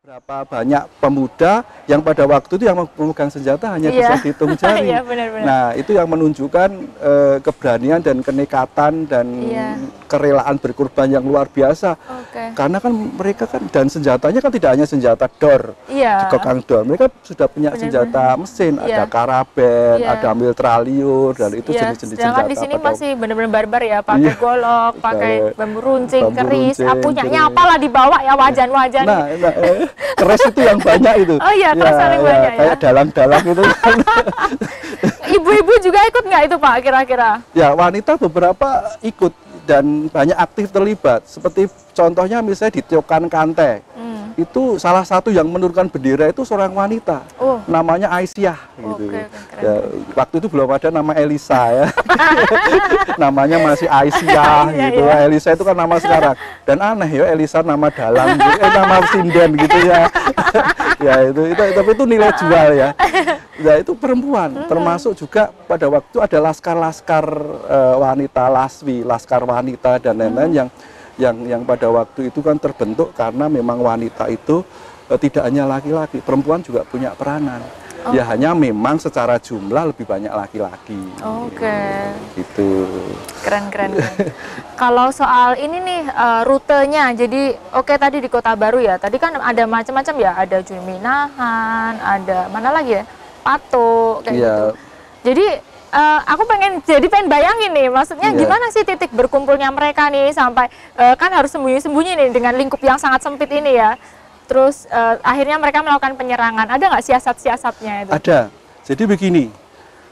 Berapa banyak pemuda yang pada waktu itu yang memegang senjata hanya bisa dihitung jari. Nah, itu yang menunjukkan keberanian dan kenekatan dan kerelaan berkorban yang luar biasa. Karena kan mereka kan, dan senjatanya kan tidak hanya senjata dor, dikekang dor. Mereka sudah punya senjata mesin, ada karabin, ada mitraliur, dan itu jenis-jenis senjata. Sedangkan di sini masih benar-benar barbar ya, pakai golok, pakai bambu runcing, keris, punyanya apalah dibawa ya, wajan-wajan. Keris itu yang banyak itu. Oh iya, keris paling banyak ya. Kayak dalang-dalang itu. Ibu-ibu juga ikut nggak itu Pak kira-kira? Ya, wanita beberapa ikut dan banyak aktif terlibat. Seperti contohnya misalnya di Tiokan Kante. Itu salah satu yang menurunkan bendera itu seorang wanita. Namanya Aisyah gitu. Ya, waktu itu belum ada nama Elisa ya. Namanya masih Aisyah gitu. Elisa itu kan nama sekarang. Dan aneh ya, Elisa nama dalang gitu. Nama sinden gitu ya. Ya tapi itu nilai jual ya. Ya itu perempuan, termasuk juga pada waktu ada laskar-laskar wanita, laswi, laskar wanita dan lain-lain yang pada waktu itu kan terbentuk karena memang wanita itu tidak hanya laki-laki, perempuan juga punya peranan. Ya hanya memang secara jumlah lebih banyak laki-laki. Gitu. Keren. Kalau soal ini nih rutenya, jadi tadi di Kota Baru ya, tadi kan ada macam-macam ya, ada Juminahan, ada mana lagi ya, Patok kayak gitu. Jadi aku pengen bayangin nih, maksudnya gimana sih titik berkumpulnya mereka nih sampai kan harus sembunyi-sembunyi nih dengan lingkup yang sangat sempit ini ya. Terus akhirnya mereka melakukan penyerangan. Ada nggak siasat-siasatnya itu? Ada. Jadi begini,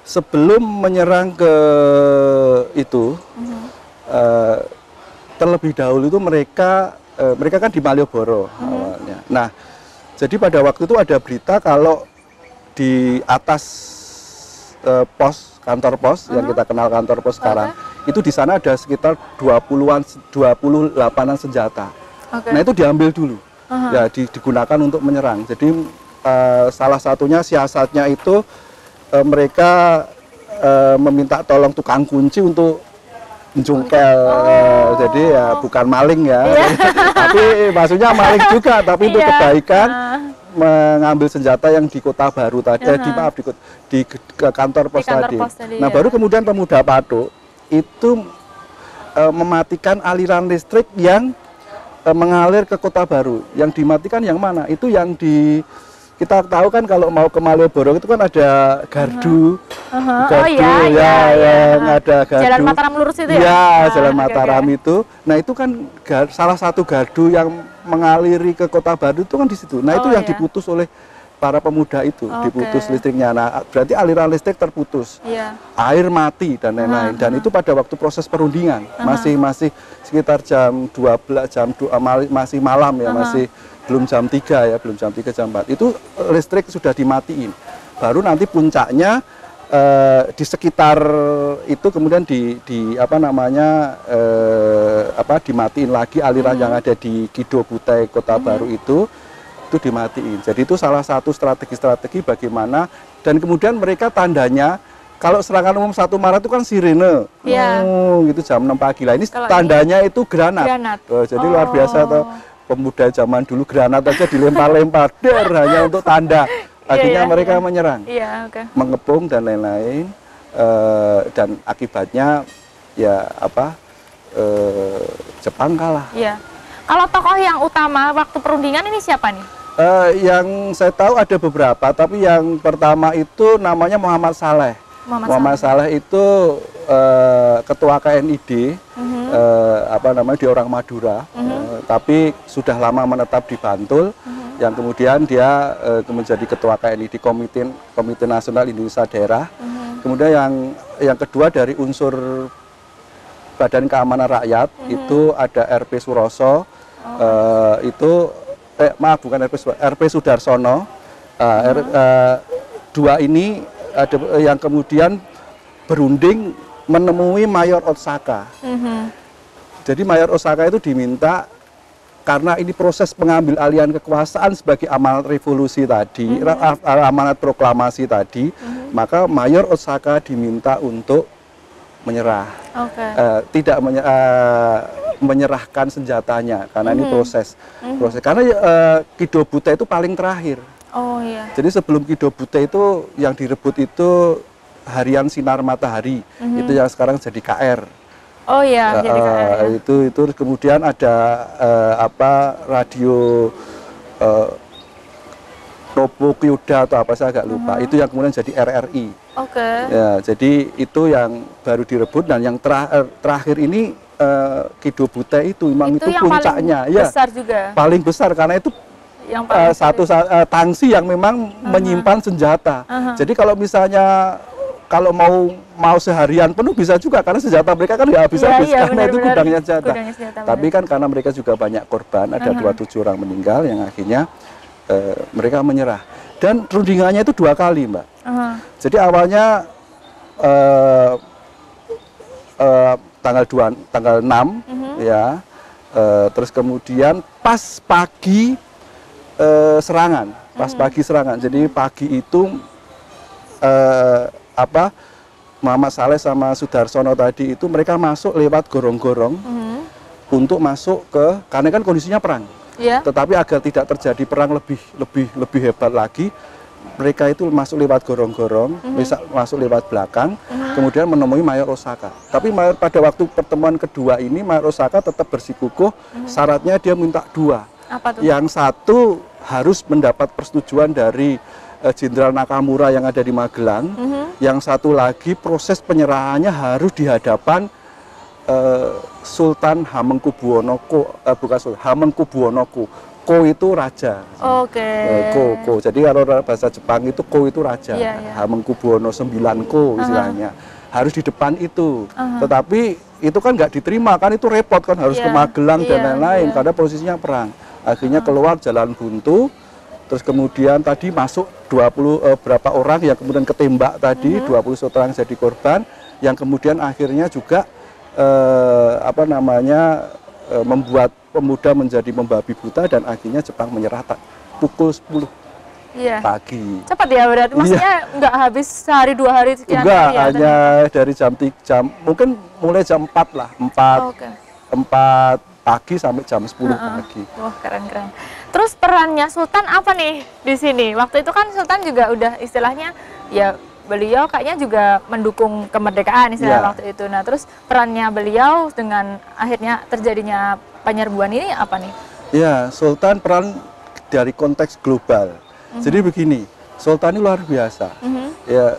sebelum menyerang ke itu, terlebih dahulu itu mereka kan di Malioboro awalnya. Nah, jadi pada waktu itu ada berita kalau di atas kantor pos yang kita kenal kantor pos sekarang, itu di sana ada sekitar 28-an senjata. Nah, itu diambil dulu. Ya digunakan untuk menyerang. Jadi salah satunya siasatnya itu mereka meminta tolong tukang kunci untuk menjungkel. Jadi ya bukan maling ya, tapi maksudnya maling juga, tapi untuk kebaikan mengambil senjata yang di Kota Baru tadi, di kantor pos tadi. Nah baru kemudian pemuda Patok itu mematikan aliran listrik yang mengalir ke Kota Baru. Yang dimatikan yang mana? Itu yang kita tahu kan kalau mau ke Malioboro itu kan ada gardu. Yang ada gardu. Jalan Mataram lurus itu ya? Ya, Jalan Mataram itu. Nah, itu kan salah satu gardu yang mengaliri ke Kota Baru itu kan di situ. Nah, itu yang diputus oleh para pemuda itu, diputus listriknya. Nah, berarti aliran listrik terputus. Air mati dan lain-lain. Dan itu pada waktu proses perundingan, masih sekitar jam 12, masih malam ya, masih belum jam 3 ya, belum jam 3 jam 4. Itu listrik sudah dimatiin. Baru nanti puncaknya di sekitar itu kemudian dimatiin lagi aliran yang ada di Kido Butai Kota Baru itu dimatiin. Jadi itu salah satu strategi bagaimana, dan kemudian mereka tandanya kalau serangan umum 1 Maret itu kan sirene. Gitu jam 6 pagi. Lah ini tandanya itu granat. Jadi luar biasa tuh, pemuda zaman dulu granat aja dilempar-lempar hanya untuk tanda. Akhirnya mereka menyerang. Mengepung dan lain-lain, dan akibatnya ya Jepang kalah. Kalau tokoh yang utama waktu perundingan ini siapa nih? Yang saya tahu ada beberapa, tapi yang pertama itu namanya Muhammad Saleh. Muhammad Saleh itu ketua KNID, dia orang Madura, tapi sudah lama menetap di Bantul, yang kemudian dia menjadi ketua KNID, Komite Nasional Indonesia Daerah. Kemudian yang kedua dari unsur Badan Keamanan Rakyat itu ada RP Suroso, RP Sudarsono. Dua ini ada yang kemudian berunding menemui Mayor Osaka. Jadi Mayor Osaka itu diminta, karena ini proses pengambil alihan kekuasaan sebagai amanat revolusi tadi, amanat proklamasi tadi, maka Mayor Osaka diminta untuk menyerah. Okay. Tidak menyerahkan senjatanya karena ini proses. Karena Kido Butte itu paling terakhir. Oh iya. Jadi sebelum Kido Butte itu yang direbut itu Harian Sinar Matahari, itu yang sekarang jadi KR. Oh iya, jadi KR. Ya. Itu kemudian ada radio Nopo Kyuda atau apa saya agak lupa. Itu yang kemudian jadi RRI. Oke. Ya, jadi itu yang baru direbut dan yang terakhir ini Kido Butte itu memang itu puncaknya. Paling besar juga. Paling besar karena itu yang satu tangsi yang memang menyimpan senjata. Jadi kalau misalnya mau seharian penuh bisa juga karena senjata mereka kan nggak habis-habis karena itu gudangnya senjata. Tapi kan karena mereka juga banyak korban, ada 27 orang meninggal yang akhirnya mereka menyerah. Dan rundingannya itu 2 kali, Mbak. Jadi awalnya tanggal 6 ya, terus kemudian pas pagi serangan, Jadi pagi itu Muhammad Saleh sama Sudarsono tadi itu mereka masuk lewat gorong-gorong untuk masuk karena kan kondisinya perang. Yeah. Tetapi agar tidak terjadi perang lebih hebat lagi, mereka itu masuk lewat gorong-gorong, masuk lewat belakang, kemudian menemui Mayor Osaka. Tapi pada waktu pertemuan kedua ini Mayor Osaka tetap bersikukuh, syaratnya dia minta 2. Apa tuh? Yang satu harus mendapat persetujuan dari Jenderal Nakamura yang ada di Magelang. Yang satu lagi proses penyerahannya harus di hadapan Sultan Hamengkubuwono Hamengkubuwono Ko itu raja. Oke. Ko. Jadi kalau bahasa Jepang itu Ko itu raja. Hamengkubuwono 9 Ko istilahnya. Harus di depan itu. Tetapi itu kan nggak diterima, kan itu repot kan harus ke Magelang dan lain-lain karena posisinya perang. Akhirnya keluar jalan buntu. Terus kemudian tadi masuk berapa orang yang kemudian ketembak tadi, 21 orang jadi korban, yang kemudian akhirnya juga membuat pemuda menjadi membabi buta dan akhirnya Jepang menyerah pukul 10 pagi. Cepat ya berarti, maksudnya nggak habis sehari 2 hari sekian? Enggak, hanya dari jam, mungkin mulai jam 4 lah, 4 pagi sampai jam 10 pagi. Wah, keren-keren. Terus perannya Sultan apa nih di sini? Waktu itu kan Sultan juga udah istilahnya ya beliau kayaknya juga mendukung kemerdekaan istilah waktu itu. Nah, terus perannya beliau dengan akhirnya terjadinya penyerbuan ini apa nih? Ya, Sultan peran dari konteks global. Jadi begini, Sultan ini luar biasa. Ya,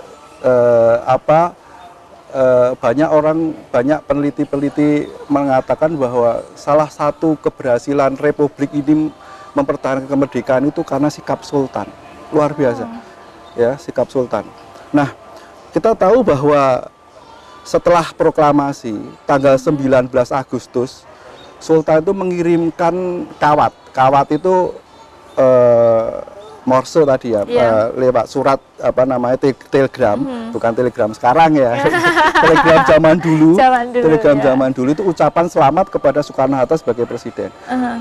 banyak peneliti-peneliti mengatakan bahwa salah satu keberhasilan Republik ini mempertahankan kemerdekaan itu karena sikap Sultan. Luar biasa. Ya, sikap Sultan. Nah, kita tahu bahwa setelah proklamasi tanggal 19 Agustus, Sultan itu mengirimkan kawat. Kawat itu Morse tadi ya, lewat surat telegram, bukan telegram sekarang ya. Telegram zaman dulu. Telegram zaman dulu itu ucapan selamat kepada Soekarno-Hatta sebagai presiden.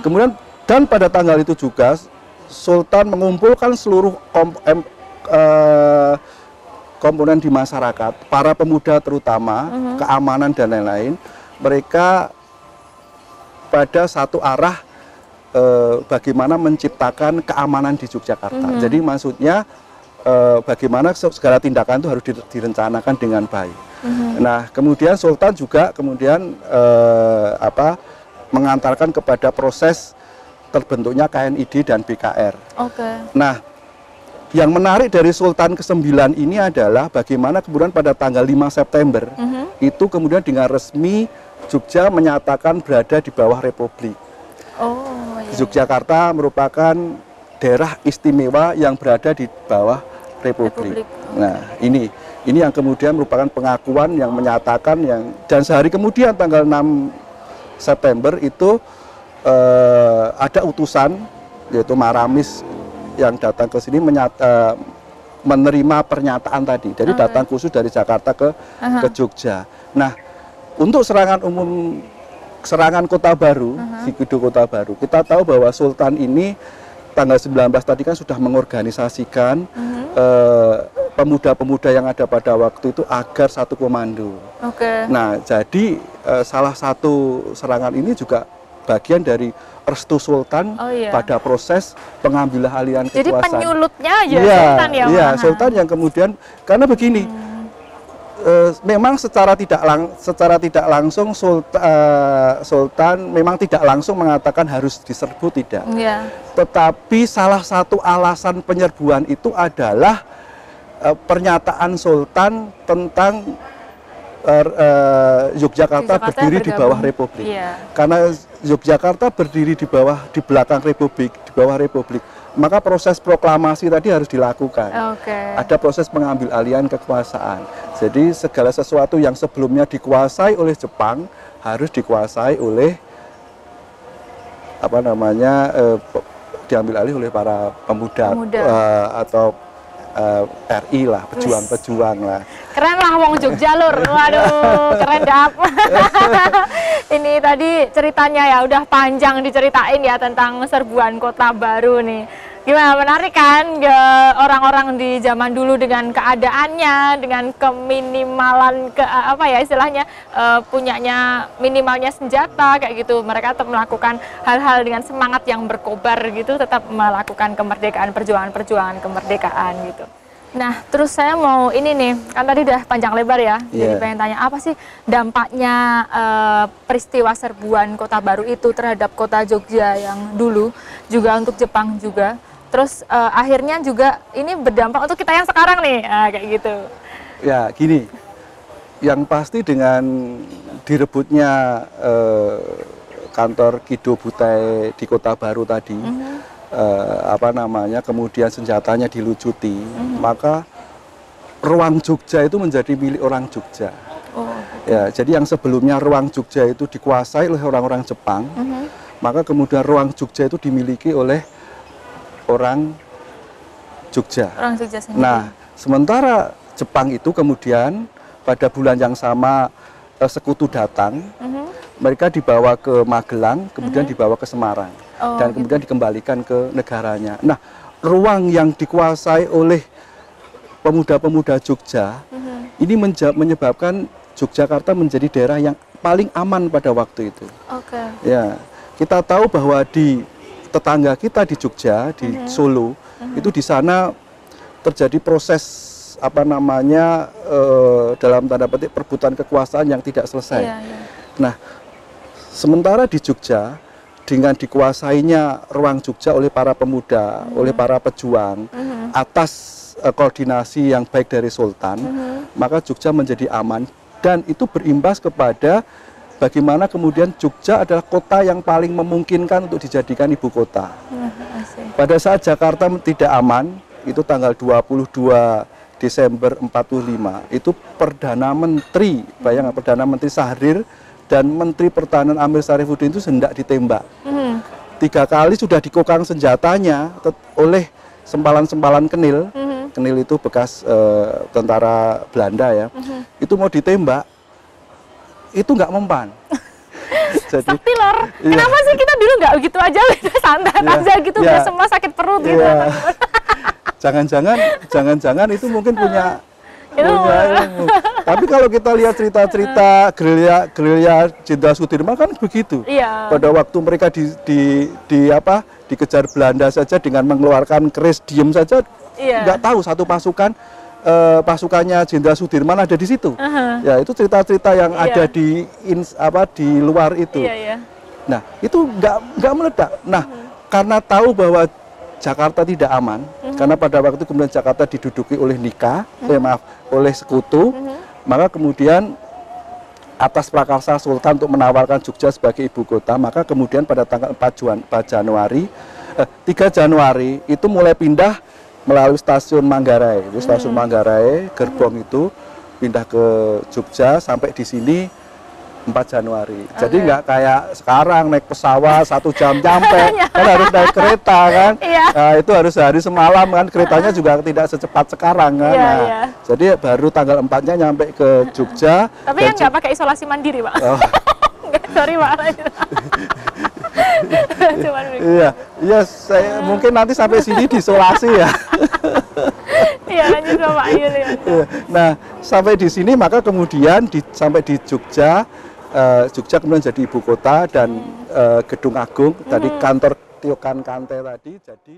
Kemudian dan pada tanggal itu juga Sultan mengumpulkan seluruh komponen di masyarakat, para pemuda terutama, keamanan dan lain-lain, mereka pada satu arah bagaimana menciptakan keamanan di Yogyakarta. Jadi maksudnya bagaimana segala tindakan itu harus direncanakan dengan baik. Nah, kemudian Sultan juga mengantarkan kepada proses terbentuknya KNID dan BKR. Nah, yang menarik dari Sultan ke-9 ini adalah bagaimana kemudian pada tanggal 5 September itu kemudian dengan resmi Jogja menyatakan berada di bawah Republik. Yogyakarta merupakan daerah istimewa yang berada di bawah Republik. Nah, ini yang kemudian merupakan pengakuan yang menyatakan dan sehari kemudian tanggal 6 September itu ada utusan yaitu Maramis yang datang ke sini menerima pernyataan tadi. Jadi datang khusus dari Jakarta ke Jogja. Nah, untuk serangan Kota Baru, Sikido Kota Baru, kita tahu bahwa Sultan ini tanggal 19 tadi kan sudah mengorganisasikan pemuda-pemuda yang ada pada waktu itu agar satu komando. Nah, jadi salah satu serangan ini juga bagian dari restu Sultan pada proses pengambilan alihan kekuasaan. Jadi penyulutnya aja Sultan ya? Iya, Sultan yang kemudian, karena begini, memang secara tidak langsung Sultan memang tidak langsung mengatakan harus diserbu, tidak. Tetapi salah satu alasan penyerbuan itu adalah pernyataan Sultan tentang Yogyakarta berdiri di bawah Republik. Karena Yogyakarta berdiri di belakang Republik, di bawah Republik, maka proses proklamasi tadi harus dilakukan. Ada proses pengambil alihan kekuasaan. Jadi segala sesuatu yang sebelumnya dikuasai oleh Jepang harus dikuasai oleh diambil alih oleh para pemuda. Atau RI lah, pejuang-pejuang lah. Keren lah wong Jogja lur. Waduh, keren dap. Ini tadi ceritanya ya udah panjang diceritain ya tentang serbuan Kota Baru nih. Gimana, menarik kan orang-orang di zaman dulu dengan keadaannya, dengan keminimalan istilahnya punyanya minimalnya senjata kayak gitu. Mereka tetap melakukan hal-hal dengan semangat yang berkobar gitu, tetap melakukan kemerdekaan, perjuangan kemerdekaan gitu. Nah, terus saya mau ini nih, kan tadi udah panjang lebar ya, jadi pengen tanya apa sih dampaknya peristiwa serbuan Kota Baru itu terhadap kota Jogja yang dulu, juga untuk Jepang juga. Terus akhirnya juga ini berdampak untuk kita yang sekarang nih, kayak gitu. Ya, gini, yang pasti dengan direbutnya kantor Kido Butai di Kota Baru tadi, kemudian senjatanya dilucuti, maka ruang Jogja itu menjadi milik orang Jogja. Ya, jadi yang sebelumnya ruang Jogja itu dikuasai oleh orang-orang Jepang, maka kemudian ruang Jogja itu dimiliki oleh orang Jogja. Nah, sementara Jepang itu kemudian pada bulan yang sama sekutu datang, mereka dibawa ke Magelang, kemudian dibawa ke Semarang, dan kemudian dikembalikan ke negaranya. Nah, ruang yang dikuasai oleh pemuda-pemuda Jogja ini menyebabkan Yogyakarta menjadi daerah yang paling aman pada waktu itu. Ya, kita tahu bahwa di tetangga kita di Jogja, di Solo, itu di sana terjadi proses dalam tanda petik perebutan kekuasaan yang tidak selesai. Nah, sementara di Jogja dengan dikuasainya ruang Jogja oleh para pemuda, oleh para pejuang, atas koordinasi yang baik dari Sultan, maka Jogja menjadi aman, dan itu berimbas kepada bagaimana kemudian Jogja adalah kota yang paling memungkinkan untuk dijadikan ibu kota. Pada saat Jakarta tidak aman, itu tanggal 22 Desember 45, itu Perdana Menteri, bayangkan Perdana Menteri Syahrir dan Menteri Pertahanan Amir Syarifuddin itu hendak ditembak. 3 kali sudah dikokang senjatanya oleh sempalan-sempalan kenil. Kenil itu bekas tentara Belanda ya. Itu mau ditembak, itu nggak mempan. Jadi, sakti lor. Kenapa sih kita dulu nggak begitu aja, santai aja gitu, nggak semua sakit perut gitu. Jangan-jangan itu mungkin punya ilmu. Tapi kalau kita lihat cerita-cerita gerilya Jenderal Sudirman kan begitu. Pada waktu mereka dikejar Belanda saja dengan mengeluarkan keris, diem saja, nggak tahu satu pasukannya Jenderal Sudirman ada di situ. Ya, itu cerita-cerita yang ada di luar itu. Nah, itu nggak meledak. Nah, karena tahu bahwa Jakarta tidak aman, karena pada waktu kemudian Jakarta diduduki oleh oleh sekutu, maka kemudian atas prakarsa Sultan untuk menawarkan Jogja sebagai ibu kota, maka kemudian pada tanggal 3 Januari itu mulai pindah melalui stasiun Manggarai. Itu stasiun Manggarai, gerbong itu pindah ke Jogja sampai di sini 4 Januari. Jadi nggak kayak sekarang naik pesawat 1 jam nyampe, kan harus naik kereta kan. Nah, itu harus sehari semalam kan, keretanya juga tidak secepat sekarang kan. Jadi baru tanggal 4-nya nyampe ke Jogja. Tapi kan nggak pakai isolasi mandiri, Pak. Sorry, Pak. Iya, saya mungkin nanti sampai sini diisolasi ya. Iya, juga Pak Yulianto. Nah, sampai di sini maka kemudian sampai di Jogja, Jogja kemudian jadi ibu kota dan Gedung Agung, tadi kantor Tiokan Kante tadi jadi